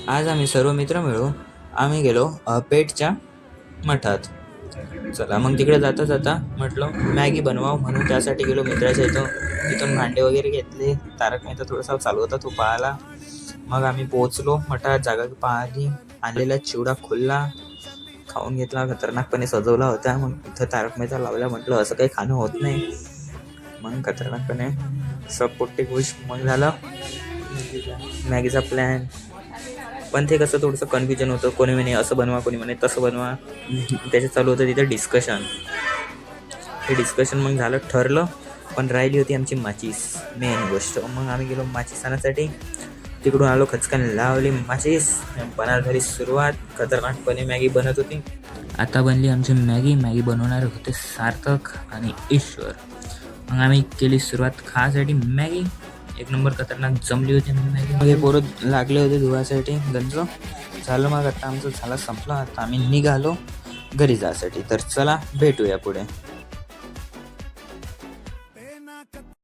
आज आम्ही सर्व मित्र मिळून आम्ही गेलो पेठच्या मठात. चला मग तिकडे जाता जाता म्हटलं मॅगी बनवावं म्हणून त्यासाठी गेलो मित्राच्या इथं. तिथून भांडे वगैरे घेतले. तारक मेहता थोडासा चालू होता तो पाहायला. मग आम्ही पोहोचलो मठात. जागा पाहिली. आणलेला चिवडा खुल्ला खाऊन घेतला. खतरनाकपणे सजवला होता. मग इथं तारक मेहता लावला. म्हटलं असं काही खाणं होत नाही. मग खतरनाकपणे सब पोट्टे खुश. मग झालं मॅगीचा प्लॅन. पण ते कसं थोडंसं कन्फ्युजन होतं. कोणी म्हणे असं बनवा, कोणी म्हणे तसं बनवा. त्याच्यात चालू होतं तिथं डिस्कशन. हे डिस्कशन मग झालं, ठरलं. पण राहिली होती आमची माचीस, मेन गोष्ट. मग आम्ही गेलो माचीस आणण्यासाठी. तिकडून आलो, खचकान लावली माचीस. बनायला झाली सुरुवात. खतरनाकपणे मॅगी बनत होती. आता बनली आमची मॅगी. मॅगी बनवणारे होते सार्थक आणि ईश्वर. मग आम्ही केली सुरुवात खायसाठी मॅगी. एक नंबर खतरनाक जमली होती मॅगी. मग हे पोरं लागले होते धुवायसाठी गंज. झालं मग आता आमचं झालं, संपलं. आता आम्ही निघालो घरी जायसाठी. तर चला भेटूया पुढे.